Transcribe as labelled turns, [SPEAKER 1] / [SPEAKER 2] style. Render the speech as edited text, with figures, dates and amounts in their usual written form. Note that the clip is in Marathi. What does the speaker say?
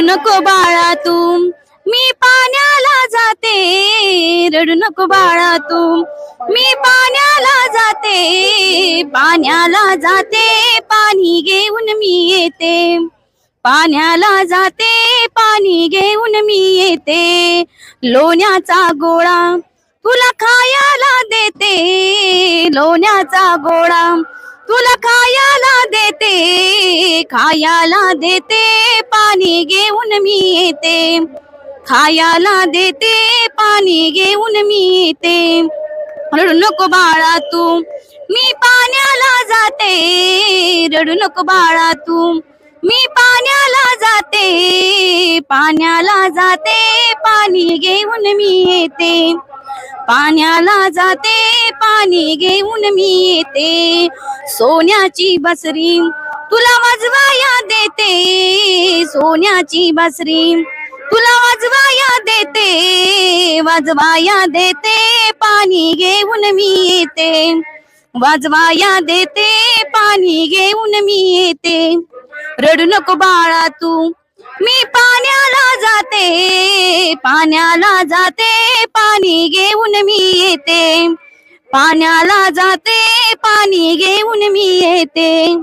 [SPEAKER 1] नको बाळा तू, मी पाण्याला जाते. रडू नको बाळा तू, मी पाण्याला जाते. पाण्याला जाते, पाणी घेऊन मी येते. पाण्याला जाते, पाणी घेऊन मी येते. लोण्याचा गोळा तुला खायला देते. लोण्याचा गोळा तुला खायला देते. खायला देते, पाणी घेऊन मी येते. खायला देते, पाणी घेऊन मी येते. रडू नको बाळा तू, मी पाण्याला जाते. रडू नको बाळा तू, मी पाण्याला जाते. पाण्याला जाते, पाणी घेऊन मी येते. पाण्याला जाते, पाणी घेऊन मी येते. सोन्याची बसरी तुला वाजवाया देते. सोन्याची बसरी तुला वाजवाया देते. वाजवाया देते, पाणी घेऊन मी येते. वाजवाया देते, पाणी घेऊन मी येते. रडू नको बाळा तू, मी पाण्याला जाते. पाण्याला जाते, पाणी घेऊन मी येते. पाण्याला जाते, पाणी घेऊन मी येते.